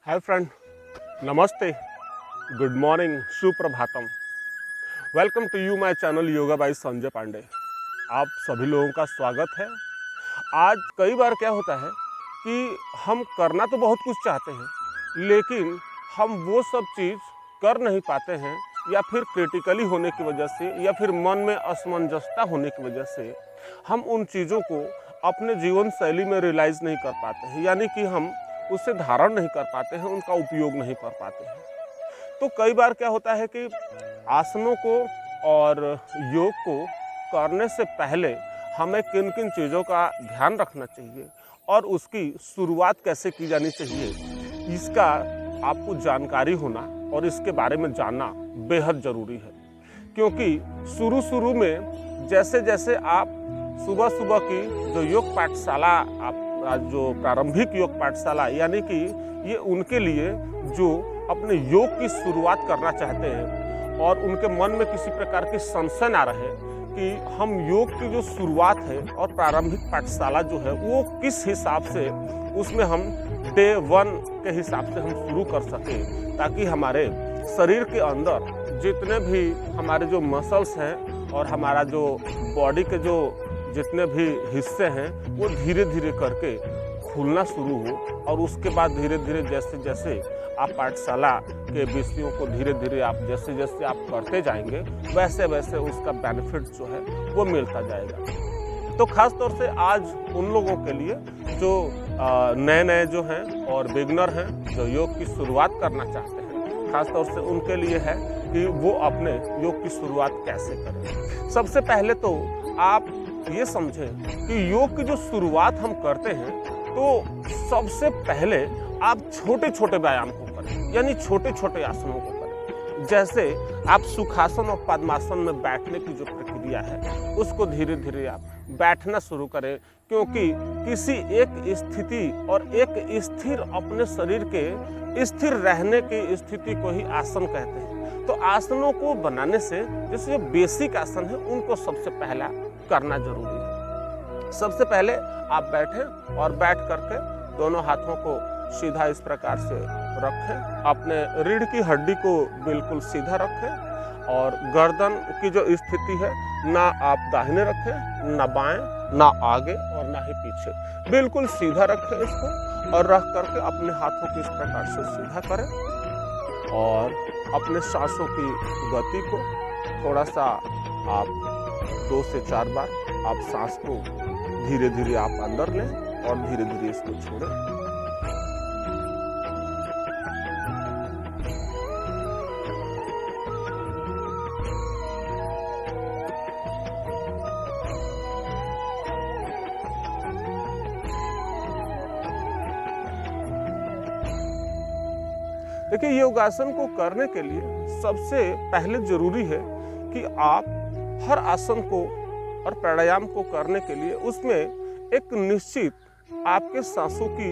हाय friend, नमस्ते, good morning, सुप्रभातम। Welcome to you my channel yoga by Sanjay Pandey. आप सभी लोगों का स्वागत है। आज कई बार क्या होता है कि हम करना तो बहुत कुछ चाहते हैं, लेकिन हम वो सब चीज़ कर नहीं पाते हैं, या फिर क्रिटिकली होने की वजह से, या फिर मन में असमंजसता होने की वजह से हम उन चीज़ों को अपने जीवन शैली में रियलाइज़ नहीं कर पाते हैं, यानी कि हम उसे धारण नहीं कर पाते हैं, उनका उपयोग नहीं कर पाते हैं। तो कई बार क्या होता है कि आसनों को और योग को करने से पहले हमें किन किन चीज़ों का ध्यान रखना चाहिए और उसकी शुरुआत कैसे की जानी चाहिए, इसका आपको जानकारी होना और इसके बारे में जानना बेहद ज़रूरी है। क्योंकि शुरू में जैसे जैसे आप सुबह सुबह की जो योग पाठशाला, आप जो प्रारंभिक योग पाठशाला, यानी कि ये उनके लिए जो अपने योग की शुरुआत करना चाहते हैं और उनके मन में किसी प्रकार की संशय ना रहे कि हम योग की जो शुरुआत है और प्रारंभिक पाठशाला जो है वो किस हिसाब से उसमें हम डे 1 के हिसाब से हम शुरू कर सकें, ताकि हमारे शरीर के अंदर जितने भी हमारे जो मसल्स हैं और हमारा जो बॉडी के जो जितने भी हिस्से हैं वो धीरे धीरे करके खुलना शुरू हो, और उसके बाद धीरे धीरे जैसे जैसे आप पाठशाला के विषयों को धीरे धीरे आप जैसे जैसे आप करते जाएंगे, वैसे वैसे उसका बेनिफिट जो है वो मिलता जाएगा। तो ख़ास तौर से आज उन लोगों के लिए जो नए नए जो हैं और बिगनर हैं, जो योग की शुरुआत करना चाहते हैं, ख़ास तौर से उनके लिए है कि वो अपने योग की शुरुआत कैसे करें। सबसे पहले तो आप ये समझें कि योग की जो शुरुआत हम करते हैं, तो सबसे पहले आप छोटे छोटे व्यायाम को करें, यानी छोटे छोटे आसनों को करें। जैसे आप सुखासन और पद्मासन में बैठने की जो प्रक्रिया है, उसको धीरे धीरे आप बैठना शुरू करें, क्योंकि किसी एक स्थिति और एक स्थिर अपने शरीर के स्थिर रहने की स्थिति को ही आसन कहते हैं। तो आसनों को बनाने से जैसे जो बेसिक आसन है उनको सबसे पहला करना जरूरी है। सबसे पहले आप बैठें और बैठ करके दोनों हाथों को सीधा इस प्रकार से रखें, अपने रीढ़ की हड्डी को बिल्कुल सीधा रखें, और गर्दन की जो स्थिति है, ना आप दाहिने रखें, ना बाएं, ना आगे और ना ही पीछे, बिल्कुल सीधा रखें इसको, और रख करके अपने हाथों को इस प्रकार से सीधा करें, और अपने सांसों की गति को थोड़ा सा आप 2 से 4 बार आप सांस को धीरे धीरे आप अंदर लें और धीरे धीरे इसको छोड़ें। देखिए, योगासन को करने के लिए सबसे पहले जरूरी है कि आप हर आसन को और प्राणायाम को करने के लिए उसमें एक निश्चित आपके सांसों की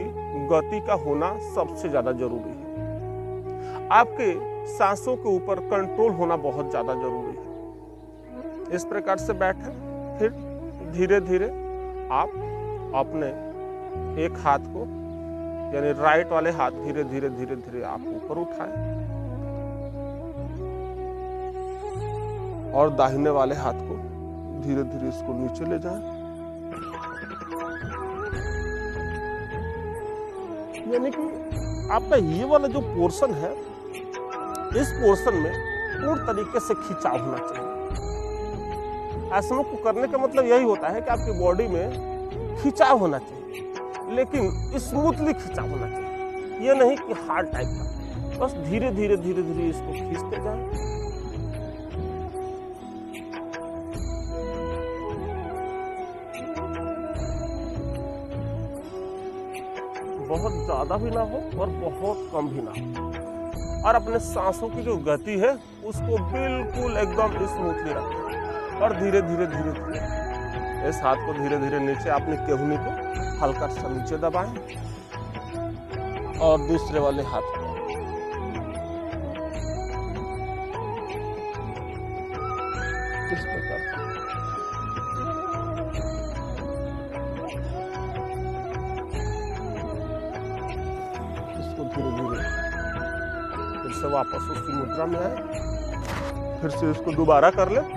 गति का होना सबसे ज़्यादा जरूरी है। आपके सांसों के ऊपर कंट्रोल होना बहुत ज़्यादा जरूरी है। इस प्रकार से बैठें, फिर धीरे धीरे आप अपने एक हाथ को, यानी राइट वाले हाथ धीरे धीरे धीरे धीरे आप ऊपर उठाएं, और दाहिने वाले हाथ को धीरे धीरे इसको नीचे ले जाएं, यानी कि आपका ये वाला जो पोर्शन है, इस पोर्शन में पूर्ण तरीके से खिंचाव होना चाहिए। आसनों को करने का मतलब यही होता है कि आपकी बॉडी में खिंचाव होना चाहिए, लेकिन स्मूथली खिंचाव होना चाहिए, ये नहीं कि हार्ड टाइप का। बस धीरे धीरे धीरे धीरे इसको खींचते जाएं। बहुत ज़्यादा भी ना हो और बहुत कम भी ना हो, और अपने सांसों की जो गति है उसको बिल्कुल एकदम स्मूथली रखें, और धीरे धीरे धीरे धीरे इस हाथ को धीरे धीरे नीचे, अपनी केहूनी को हल्का सा नीचे दबाएं, और दूसरे वाले हाथ को इस प्रकार से इसको धीरे धीरे फिर से वापस उसी मुद्रा में आए, फिर से इसको दोबारा कर ले।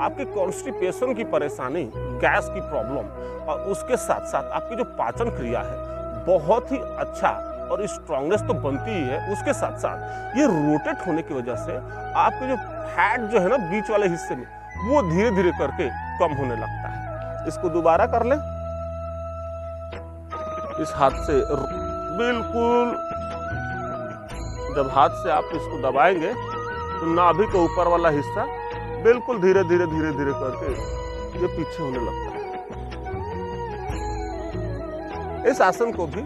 आपके कॉन्स्टिपेशन की परेशानी, गैस की प्रॉब्लम और उसके साथ साथ आपकी जो पाचन क्रिया है बहुत ही अच्छा और स्ट्रांगनेस तो बनती ही है, उसके साथ साथ ये रोटेट होने की वजह से आपके जो फैट जो है ना बीच वाले हिस्से में, वो धीरे धीरे करके कम होने लगता है। इसको दोबारा कर लें। इस हाथ से बिल्कुल, जब हाथ से आप इसको दबाएंगे तो नाभि के ऊपर वाला हिस्सा बिल्कुल धीरे धीरे धीरे धीरे करके ये पीछे होने लगता है। इस आसन को भी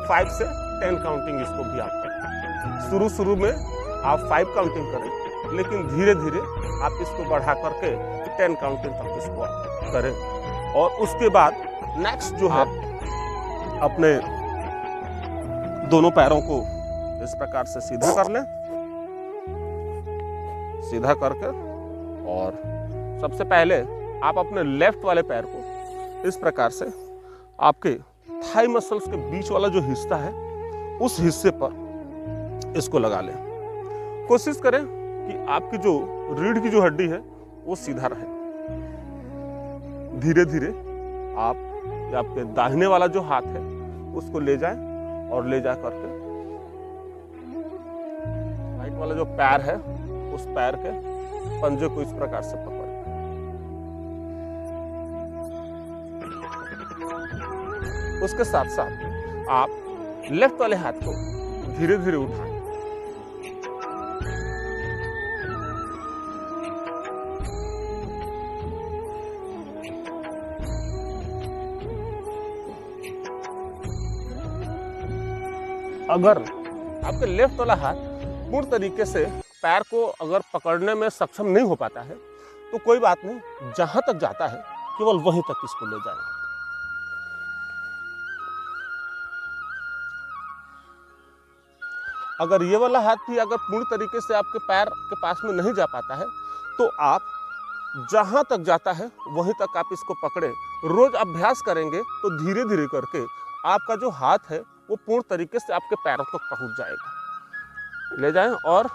5 से 10 काउंटिंग इसको भी आप करें। शुरू में आप 5 काउंटिंग करें, लेकिन धीरे धीरे आप इसको बढ़ा करके 10 काउंटिंग तक इसको आप करें। और उसके बाद नेक्स्ट जो है, अपने दोनों पैरों को इस प्रकार से सीधा कर लें, सीधा करके, और सबसे पहले आप अपने लेफ्ट वाले पैर को इस प्रकार से आपके थाई मसल्स के बीच वाला जो हिस्सा है उस हिस्से पर इसको लगा लें। कोशिश करें कि आपकी जो रीढ़ की जो हड्डी है वो सीधा रहे। धीरे धीरे आप आपके दाहिने वाला जो हाथ है उसको ले जाएं और ले जा करके राइट वाला जो पैर है उस पैर के पंजे को इस प्रकार से पकड़ें। उसके साथ साथ आप लेफ्ट वाले हाथ को धीरे धीरे उठाएं। अगर आपके लेफ्ट वाला हाथ पूर्ण तरीके से पैर को अगर पकड़ने में सक्षम नहीं हो पाता है तो कोई बात नहीं, जहां तक जाता है केवल वहीं तक इसको ले जाएं। अगर ये वाला हाथ भी अगर पूर्ण तरीके से आपके पैर के पास में नहीं जा पाता है तो आप जहां तक जाता है वहीं तक आप इसको पकड़े। रोज अभ्यास करेंगे तो धीरे धीरे करके आपका जो हाथ है वो पूर्ण तरीके से आपके पैरों तक पहुंच जाएगा। ले जाएं और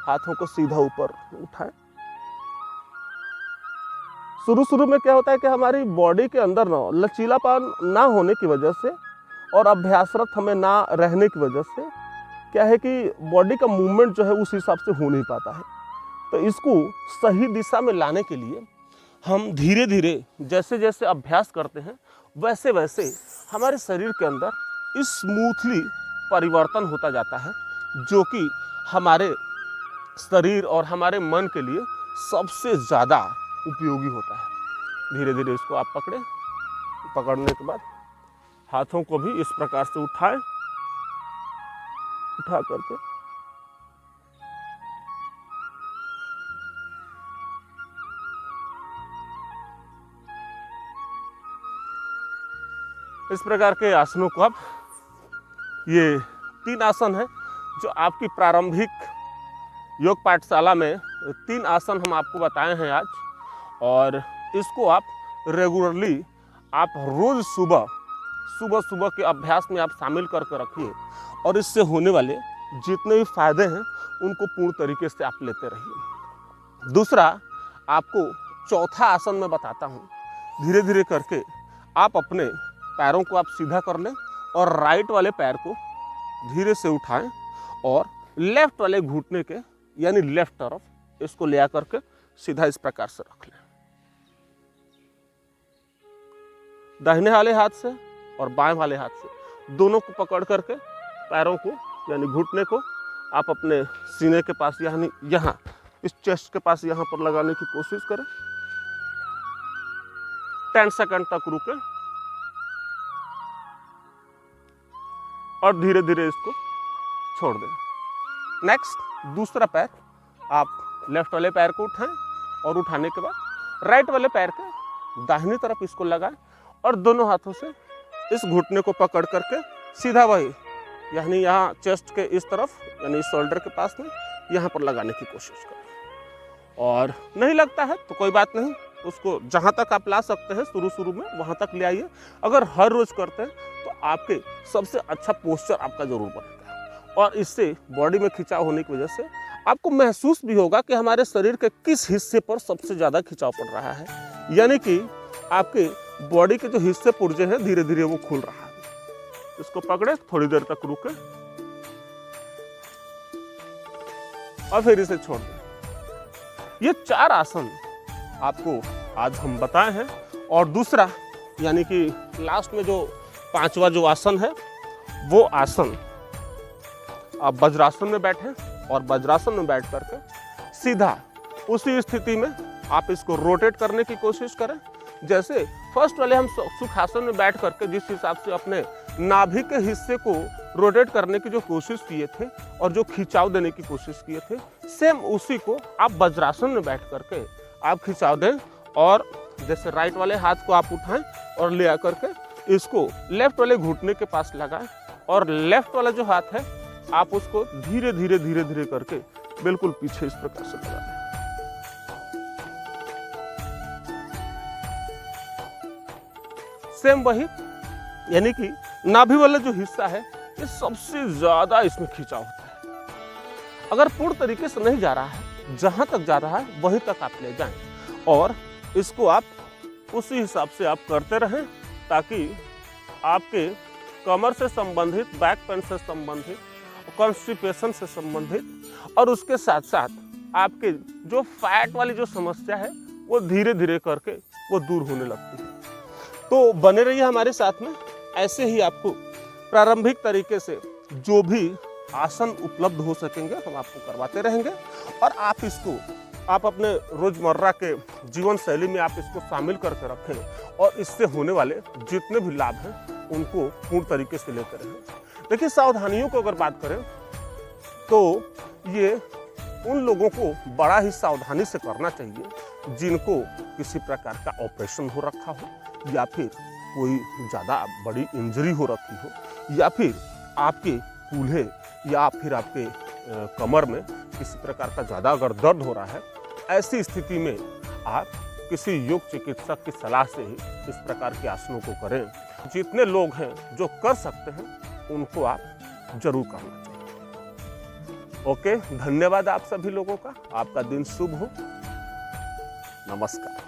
हाथों को सीधा ऊपर उठाएं। शुरू में क्या होता है कि हमारी बॉडी के अंदर ना लचीलापन ना होने की वजह से और अभ्यासरत हमें ना रहने की वजह से क्या है कि बॉडी का मूवमेंट जो है उस हिसाब से हो नहीं पाता है। तो इसको सही दिशा में लाने के लिए हम धीरे धीरे जैसे जैसे अभ्यास करते हैं वैसे वैसे हमारे शरीर के अंदर स्मूथली परिवर्तन होता जाता है, जो कि हमारे शरीर और हमारे मन के लिए सबसे ज़्यादा उपयोगी होता है। धीरे धीरे इसको आप पकड़ें। पकड़ने के बाद हाथों को भी इस प्रकार से उठाएं, उठा करके इस प्रकार के आसनों को आप, ये 3 आसन है जो आपकी प्रारंभिक योग पाठशाला में 3 आसन हम आपको बताए हैं आज, और इसको आप रेगुलरली आप रोज सुबह के अभ्यास में आप शामिल करके रखिए और इससे होने वाले जितने भी फायदे हैं उनको पूर्ण तरीके से आप लेते रहिए। दूसरा, आपको चौथा आसन मैं बताता हूँ। धीरे धीरे करके आप अपने पैरों को आप सीधा कर लें और राइट वाले पैर को धीरे से उठाएं और लेफ्ट वाले घुटने के यानी लेफ्ट तरफ इसको ले आकर के सीधा इस प्रकार से रख लें। दाहिने वाले हाथ से और बाएं वाले हाथ से दोनों को पकड़ करके पैरों को यानी घुटने को आप अपने सीने के पास यानी यहाँ इस चेस्ट के पास यहाँ पर लगाने की कोशिश करें। 10 सेकंड तक रुकें और धीरे धीरे इसको छोड़ दें। नेक्स्ट, दूसरा पैर आप लेफ्ट वाले पैर को उठाएं और उठाने के बाद राइट वाले पैर के दाहिनी तरफ इसको लगाएं और दोनों हाथों से इस घुटने को पकड़ करके सीधा वही यानी यहाँ चेस्ट के इस तरफ यानी शोल्डर के पास में यहाँ पर लगाने की कोशिश करें। और नहीं लगता है तो कोई बात नहीं, उसको जहाँ तक आप ला सकते हैं शुरू में वहाँ तक ले आइए। अगर हर रोज़ करते हैं तो आपके सबसे अच्छा पोस्चर आपका जरूर बनेगा और इससे बॉडी में खिंचाव होने की वजह से आपको महसूस भी होगा कि हमारे शरीर के किस हिस्से पर सबसे ज़्यादा खिंचाव पड़ रहा है, यानी कि आपके बॉडी के जो हिस्से पुर्जे हैं धीरे धीरे वो खुल रहा है। इसको पकड़े, थोड़ी देर तक रुके और फिर इसे छोड़ दें। ये 4 आसन आपको आज हम बताए हैं और दूसरा यानी कि लास्ट में जो 5वां जो आसन है वो आसन आप वज्रासन में बैठे और वज्रासन में बैठ करके सीधा उसी स्थिति में आप इसको रोटेट करने की कोशिश करें। जैसे फर्स्ट वाले हम सुखासन में बैठ करके जिस हिसाब से अपने नाभि के हिस्से को रोटेट करने की जो कोशिश किए थे और जो खिंचाव देने की कोशिश किए थे, सेम उसी को आप वज्रासन में बैठ करके आप खिंचाव दें। और जैसे राइट वाले हाथ को आप उठाएं और ले आकर के इसको लेफ्ट वाले घुटने के पास लगाएं और लेफ्ट वाला जो हाथ है आप उसको धीरे धीरे करके बिल्कुल पीछे इस प्रकार से लगा दें। सेम वही यानी कि नाभि वाला जो हिस्सा है ये सबसे ज्यादा इसमें खिंचाव होता है। अगर पूर्ण तरीके से नहीं जा रहा है, जहां तक जा रहा है वहीं तक आप ले जाएं और इसको आप उसी हिसाब से आप करते रहें ताकि आपके कमर से संबंधित, बैक पेन से संबंधित, कॉन्स्टिपेशन से संबंधित और उसके साथ साथ आपके जो फैट वाली जो समस्या है वो धीरे धीरे करके वो दूर होने लगती है। तो बने रहिए हमारे साथ में, ऐसे ही आपको प्रारंभिक तरीके से जो भी आसन उपलब्ध हो सकेंगे हम आपको करवाते रहेंगे और आप अपने रोजमर्रा के जीवन शैली में आप इसको शामिल करके रखें और इससे होने वाले जितने भी लाभ हैं उनको पूर्ण तरीके से लेते रहें। देखिए, सावधानियों को अगर बात करें तो ये उन लोगों को बड़ा ही सावधानी से करना चाहिए जिनको किसी प्रकार का ऑपरेशन हो रखा हो या फिर कोई ज़्यादा बड़ी इंजरी हो रखी हो या फिर आपके कूल्हे या फिर आपके कमर में किसी प्रकार का ज़्यादा अगर दर्द हो रहा है। ऐसी स्थिति में आप किसी योग चिकित्सक की सलाह से ही इस प्रकार के आसनों को करें। जितने लोग हैं जो कर सकते हैं उनको आप जरूर करना चाहिए। ओके, धन्यवाद आप सभी लोगों का। आपका दिन शुभ हो। नमस्कार।